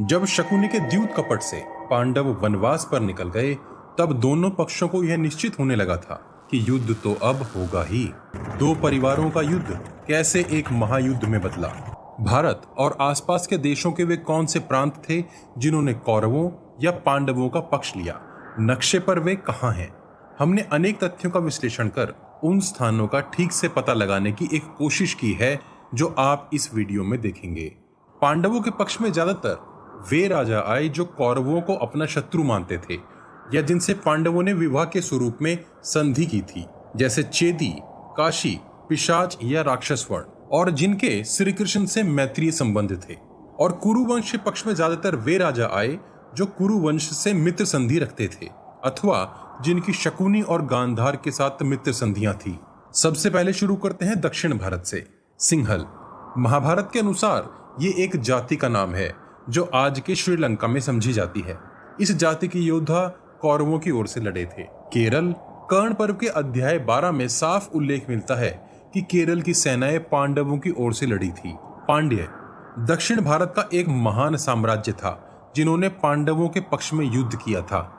जब शकुनी के द्यूत कपट से पांडव वनवास पर निकल गए, तब दोनों पक्षों को यह निश्चित होने लगा था कि युद्ध तो अब होगा ही। दो परिवारों का युद्ध कैसे एक महायुद्ध में बदला। भारत और आसपास के देशों के वे कौन से प्रांत थे जिन्होंने कौरवों या पांडवों का पक्ष लिया, नक्शे पर वे कहाँ हैं। हमने अनेक तथ्यों का विश्लेषण कर उन स्थानों का ठीक से पता लगाने की एक कोशिश की है जो आप इस वीडियो में देखेंगे। पांडवों के पक्ष में ज्यादातर वे राजा आए जो कौरवों को अपना शत्रु मानते थे या जिनसे पांडवों ने विवाह के स्वरूप में संधि की थी, जैसे चेदी, काशी, पिशाच या राक्षस वर्ण, और जिनके श्री कृष्ण से मैत्रीय संबंध थे। और कुरुवंश के पक्ष में ज्यादातर वे राजा आए जो कुरुवंश से मित्र संधि रखते थे अथवा जिनकी शकुनी और गांधार के साथ मित्र संधियां थी। सबसे पहले शुरू करते हैं दक्षिण भारत से। सिंहल महाभारत के अनुसार ये एक जाति का नाम है जो आज के श्रीलंका में समझी जाती है। इस जाति के योद्धा कौरवों की ओर से लड़े थे। केरल कर्ण पर्व के अध्याय 12 में साफ उल्लेख मिलता है कि केरल की सेनाएं पांडवों की ओर से लड़ी थी। पांड्य दक्षिण भारत का एक महान साम्राज्य था जिन्होंने पांडवों के पक्ष में युद्ध किया था।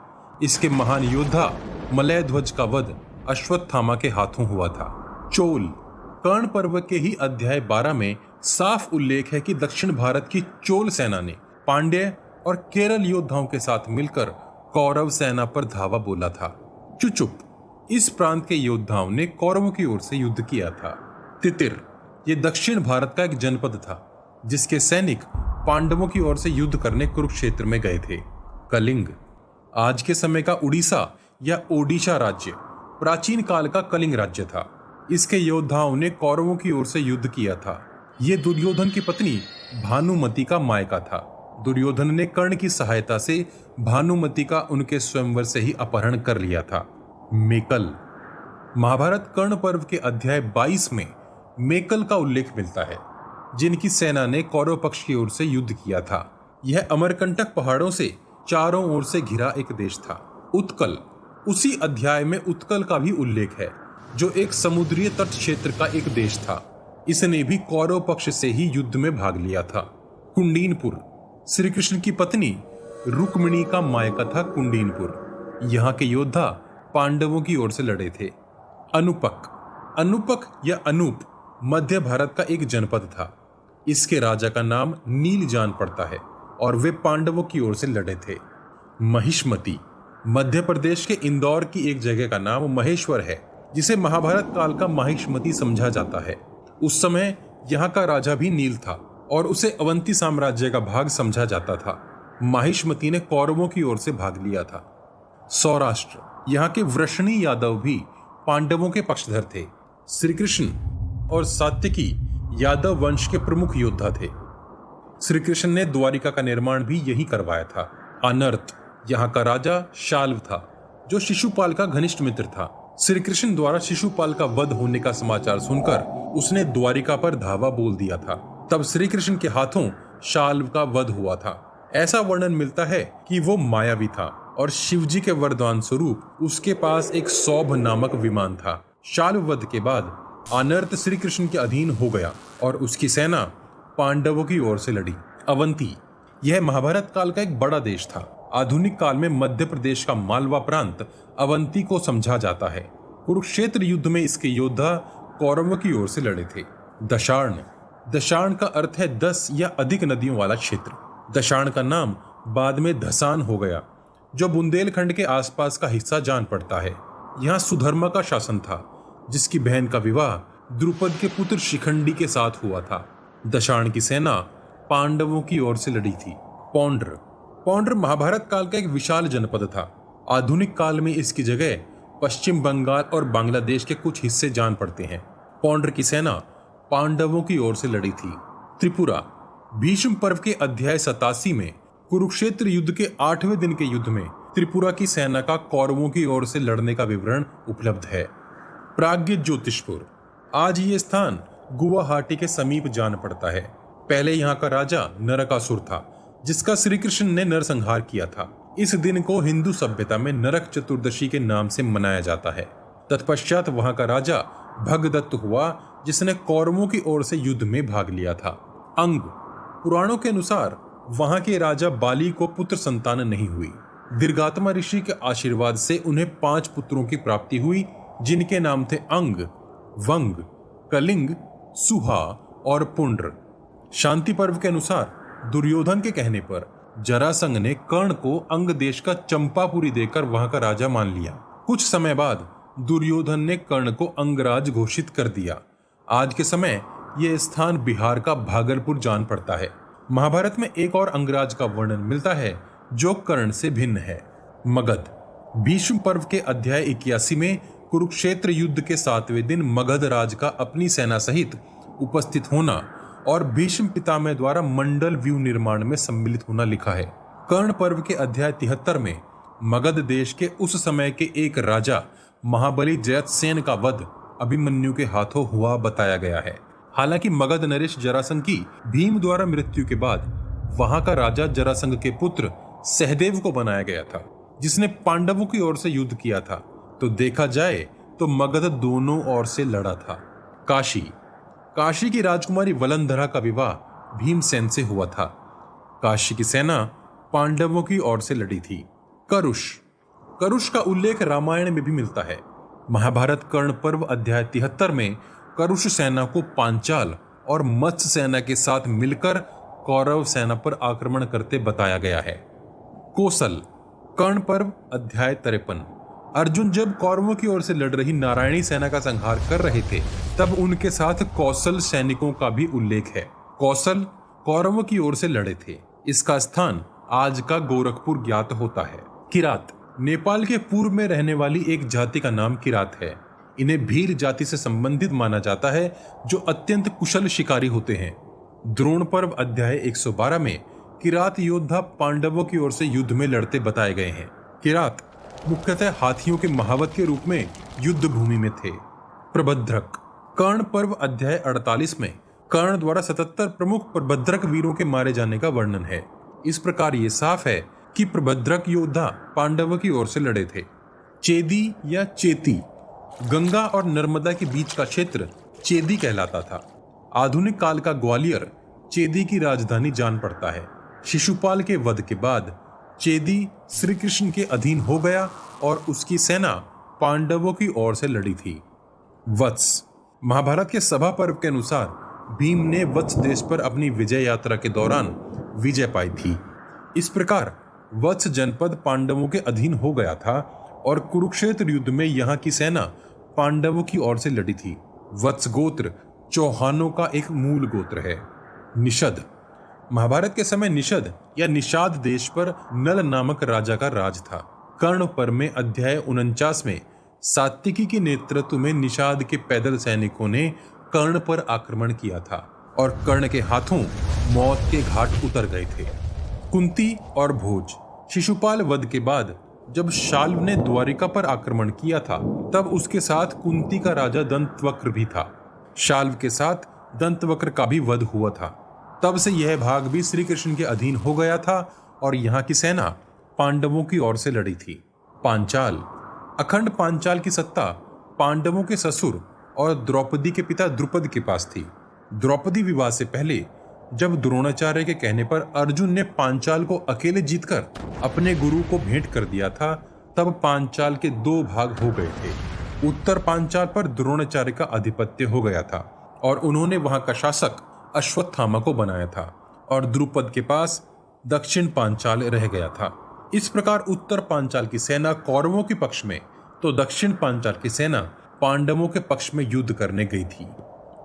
इसके महान योद्धा मलयध्वज का वध अश्वत्थामा के हाथों हुआ था। चोल कर्ण पर्व के ही अध्याय 12 में साफ उल्लेख है कि दक्षिण भारत की चोल सेना ने पांड्य और केरल योद्धाओं के साथ मिलकर कौरव सेना पर धावा बोला था। चुचुप इस प्रांत के योद्धाओं ने कौरवों की ओर से युद्ध किया था। तितिर ये दक्षिण भारत का एक जनपद था जिसके सैनिक पांडवों की ओर से युद्ध करने कुरुक्षेत्र में गए थे। कलिंग आज के समय का उड़ीसा या ओडिशा राज्य प्राचीन काल का कलिंग राज्य था। इसके योद्धाओं ने कौरवों की ओर से युद्ध किया था। ये दुर्योधन की पत्नी भानुमति का मायका था। दुर्योधन ने कर्ण की सहायता से भानुमति का उनके स्वयंवर से ही अपहरण कर लिया था। मेकल महाभारत कर्ण पर्व के अध्याय 22 में मेकल का उल्लेख मिलता है जिनकी सेना ने कौरव पक्ष की ओर से युद्ध किया था। यह अमरकंटक पहाड़ों से चारों ओर से घिरा एक देश था। उत्कल उसी अध्याय में उत्कल का भी उल्लेख है जो एक समुद्रीय तट क्षेत्र का एक देश था। इसने भी कौरव पक्ष से ही युद्ध में भाग लिया था। कुंडीनपुर श्री कृष्ण की पत्नी रुक्मिणी का मायका था। कुंडीनपुर यहाँ के योद्धा पांडवों की ओर से लड़े थे। अनुपक या अनूप मध्य भारत का एक जनपद था। इसके राजा का नाम नीलजान पड़ता है और वे पांडवों की ओर से लड़े थे। महिष्मति मध्य प्रदेश के इंदौर की एक जगह का नाम महेश्वर है जिसे महाभारत काल का महिष्मति समझा जाता है। उस समय यहाँ का राजा भी नील था और उसे अवंती साम्राज्य का भाग समझा जाता था। महिष्मति ने कौरवों की ओर से भाग लिया था। सौराष्ट्र यहाँ के वृषणी यादव भी पांडवों के पक्षधर थे। श्री कृष्ण और सात्यकी यादव वंश के प्रमुख योद्धा थे। श्री कृष्ण ने द्वारिका का निर्माण भी यही करवाया था। अनर्थ यहाँ का राजा शाल्व था जो शिशुपाल का घनिष्ठ मित्र था। श्री कृष्ण द्वारा शिशुपाल का वध होने का समाचार सुनकर उसने द्वारिका पर धावा बोल दिया था। तब श्री कृष्ण के हाथों शाल्व का वध हुआ था। ऐसा वर्णन मिलता है कि वो मायावी था और शिवजी के वरदान स्वरूप उसके पास एक सौभ नामक विमान था। शाल्व वध के बाद अनर्थ श्री कृष्ण के अधीन हो गया और उसकी सेना पांडवों की ओर से लड़ी। अवंती यह महाभारत काल का एक बड़ा देश था। आधुनिक काल में मध्य प्रदेश का मालवा प्रांत अवंती को समझा जाता है। कुरुक्षेत्र युद्ध में इसके योद्धा कौरवों की ओर से लड़े थे। दशार्ण का अर्थ है 10 या अधिक नदियों वाला क्षेत्र। दशार्ण का नाम बाद में धसान हो गया जो बुंदेलखंड के आसपास का हिस्सा जान पड़ता है। यहाँ सुधर्मा का शासन था जिसकी बहन का विवाह द्रुपद के पुत्र शिखंडी के साथ हुआ था। दशार्ण की सेना पांडवों की ओर से लड़ी थी। पौंड्र महाभारत काल का एक विशाल जनपद था। आधुनिक काल में इसकी जगह पश्चिम बंगाल और बांग्लादेश के कुछ हिस्से जान पड़ते हैं। पौंड्र की सेना पांडवों की ओर से लड़ी थी। त्रिपुरा भीष्म पर्व के अध्याय 87 में कुरुक्षेत्र युद्ध के 8वें दिन के युद्ध में त्रिपुरा की सेना का कौरवों की ओर से लड़ने का विवरण उपलब्ध है। प्राग्ञ ज्योतिषपुर आज ये स्थान गुवाहाटी के समीप जान पड़ता है। पहले यहाँ का राजा नरकासुर था जिसका श्री कृष्ण ने नरसंहार किया था। इस दिन को हिंदू सभ्यता में नरक चतुर्दशी के नाम से मनाया जाता है। तत्पश्चात वहां का राजा भगदत्त हुआ जिसने कौरवों की ओर से युद्ध में भाग लिया था। अंग पुराणों के अनुसार वहां के राजा बाली को पुत्र संतान नहीं हुई। दीर्घात्मा ऋषि के आशीर्वाद से उन्हें 5 पुत्रों की प्राप्ति हुई, जिनके नाम थे अंग, वंग, कलिंग, सुहा और पुंड्र। शांति पर्व के अनुसार दुर्योधन के कहने पर जरासंध ने कर्ण को अंग देश का चंपापुरी देकर वहां का राजा मान लिया। कुछ समय बाद दुर्योधन ने कर्ण को अंगराज घोषित कर दिया। आज के समय यह स्थान बिहार का भागलपुर जान पड़ता है। महाभारत में एक और अंगराज का वर्णन मिलता है जो कर्ण से भिन्न है, मगध। भीष्म पर्व के अध्याय 81 में कुरुक्षेत्र युद्ध के 7वें दिन मगध राज का अपनी सेना सहित उपस्थित होना और भीष्म पितामह द्वारा मंडल व्यू निर्माण में सम्मिलित होना लिखा है। कर्ण पर्व के अध्याय 73 में मगध देश के उस समय के एक राजा महाबली जयद्रथ का वध अभिमन्यु के हाथों हुआ बताया गया है। हालांकि मगध नरेश जरासंध की भीम द्वारा मृत्यु के बाद वहां का राजा जरासंध के पुत्र सहदेव को बनाया गया था, जिसने पांडवों की ओर से युद्ध किया था। तो देखा जाए तो मगध दोनों ओर से लड़ा था। काशी की राजकुमारी वलंधरा का विवाह भीमसेन से हुआ था। काशी की सेना पांडवों की ओर से लड़ी थी। करुष का उल्लेख रामायण में भी मिलता है। महाभारत कर्ण पर्व अध्याय 73 में करुष सेना को पांचाल और मत्स्य सेना के साथ मिलकर कौरव सेना पर आक्रमण करते बताया गया है। कौशल कर्ण पर्व अध्याय 53। अर्जुन जब कौरवों की ओर से लड़ रही नारायणी सेना का संहार कर रहे थे, तब उनके साथ कौशल सैनिकों का भी उल्लेख है। कौशल कौरवों की ओर से लड़े थे। इसका स्थान आज का गोरखपुर ज्ञात होता है। किरात नेपाल के पूर्व में रहने वाली एक जाति का नाम किरात है। इन्हें भील जाति से संबंधित माना जाता है, जो अत्यंत कुशल शिकारी होते हैं। द्रोण पर्व अध्याय 112 में किरात योद्धा पांडवों की ओर से युद्ध में लड़ते बताए गए हैं। किरात मुख्यतः हाथियों के महावत के रूप में युद्ध भूमि में थे। प्रबद्रक कर्ण पर्व अध्याय 48 में कर्ण द्वारा 77 प्रमुख प्रबद्रक वीरों के मारे जाने का वर्णन है। इस प्रकार ये साफ है कि प्रबद्रक योद्धा पांडवों की ओर से लड़े थे। चेदी या चेती गंगा और नर्मदा के बीच का क्षेत्र चेदी कहलाता था। आधुनिक काल का ग्वालियर चेदी की राजधानी जान पड़ता है। शिशुपाल के वध के बाद चेदी श्री कृष्ण के अधीन हो गया और उसकी सेना पांडवों की ओर से लड़ी थी। वत्स महाभारत के सभा पर्व के अनुसार भीम ने वत्स देश पर अपनी विजय यात्रा के दौरान विजय पाई थी। इस प्रकार वत्स जनपद पांडवों के अधीन हो गया था और कुरुक्षेत्र युद्ध में यहाँ की सेना पांडवों की ओर से लड़ी थी। वत्स गोत्र चौहानों का एक मूल गोत्र है। निषद महाभारत के समय निषद या निषाद देश पर नल नामक राजा का राज था। कर्ण पर्व में अध्याय 49 में सात्विकी के नेतृत्व में निषाद के पैदल सैनिकों ने कर्ण पर आक्रमण किया था और कर्ण के हाथों मौत के घाट उतर गए थे। कुंती और भोज शिशुपाल वध के बाद जब शाल्व ने द्वारिका पर आक्रमण किया था, तब उसके साथ कुंती का राजा दंतवक्र भी था। शाल्व के साथ दंतवक्र का भी वध हुआ था। तब से यह भाग भी श्री कृष्ण के अधीन हो गया था और यहाँ की सेना पांडवों की ओर से लड़ी थी। पांचाल अखंड पांचाल की सत्ता पांडवों के ससुर और द्रौपदी के पिता द्रुपद के पास थी। द्रौपदी विवाह से पहले जब द्रोणाचार्य के कहने पर अर्जुन ने पांचाल को अकेले जीतकर अपने गुरु को भेंट कर दिया था, तब पांचाल के 2 भाग हो गए थे। उत्तर पांचाल पर द्रोणाचार्य का आधिपत्य हो गया था और उन्होंने वहां का शासक अश्वत्थामा को बनाया था और द्रुपद के पास दक्षिण पांचाल रह गया था। इस प्रकार उत्तर पांचाल की सेना कौरवों के पक्ष में तो दक्षिण पांचाल की सेना पांडवों के पक्ष में युद्ध करने गई थी।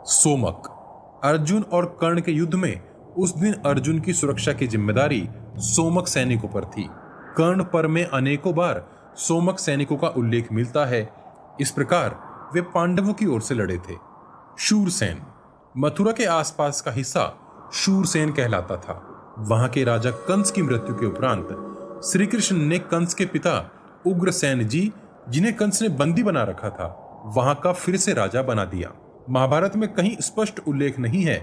सोमक अर्जुन और कर्ण के युद्ध में उस दिन अर्जुन की सुरक्षा की जिम्मेदारी सोमक सैनिकों पर थी। कर्ण पर्व में अनेकों बार सोमक सैनिकों का उल्लेख मिलता है। इस प्रकार वे पांडवों की ओर से लड़े थे। शूरसेन मथुरा के आसपास का हिस्सा शूरसेन कहलाता था। वहां के राजा कंस की मृत्यु के उपरांत श्री कृष्ण ने कंस के पिता उग्रसेन जी, जिन्हें कंस ने बंदी बना रखा था, वहां का फिर से राजा बना दिया। महाभारत में कहीं स्पष्ट उल्लेख नहीं है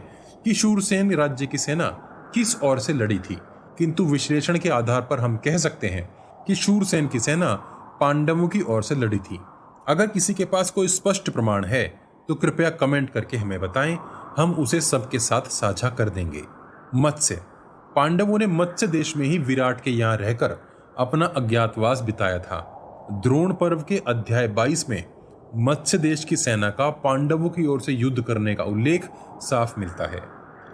कि शूरसेन राज्य की सेना किस ओर से लड़ी थी, किंतु विश्लेषण के आधार पर हम कह सकते हैं कि शूरसेन की सेना पांडवों की ओर से लड़ी थी। अगर किसी के पास कोई स्पष्ट प्रमाण है तो कृपया कमेंट करके हमें बताएं, हम उसे सबके साथ साझा कर देंगे। मत्स्य पांडवों ने मत्स्य देश में ही विराट के यहाँ रहकर अपना अज्ञातवास बिताया था। द्रोण पर्व के अध्याय 22 में मत्स्य देश की सेना का पांडवों की ओर से युद्ध करने का उल्लेख साफ मिलता है।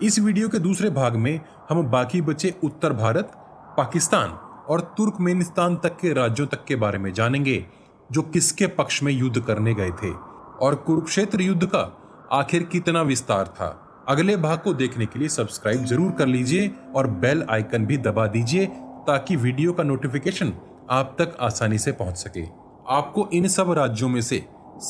इस वीडियो के दूसरे भाग में हम बाकी बचे उत्तर भारत, पाकिस्तान और तुर्कमेनिस्तान तक के राज्यों तक के बारे में जानेंगे जो किसके पक्ष में युद्ध करने गए थे और कुरुक्षेत्र युद्ध का आखिर कितना विस्तार था। अगले भाग को देखने के लिए सब्सक्राइब जरूर कर लीजिए और बेल आइकन भी दबा दीजिए ताकि वीडियो का नोटिफिकेशन आप तक आसानी से पहुंच सके। आपको इन सब राज्यों में से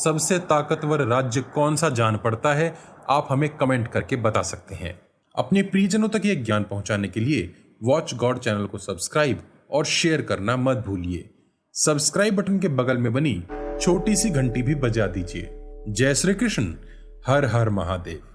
सबसे ताकतवर राज्य कौन सा जान पड़ता है, आप हमें कमेंट करके बता सकते हैं। अपने प्रियजनों तक ये ज्ञान पहुंचाने के लिए वॉच गॉड चैनल को सब्सक्राइब और शेयर करना मत भूलिए। सब्सक्राइब बटन के बगल में बनी छोटी सी घंटी भी बजा दीजिए। जय श्री कृष्ण, हर हर महादेव।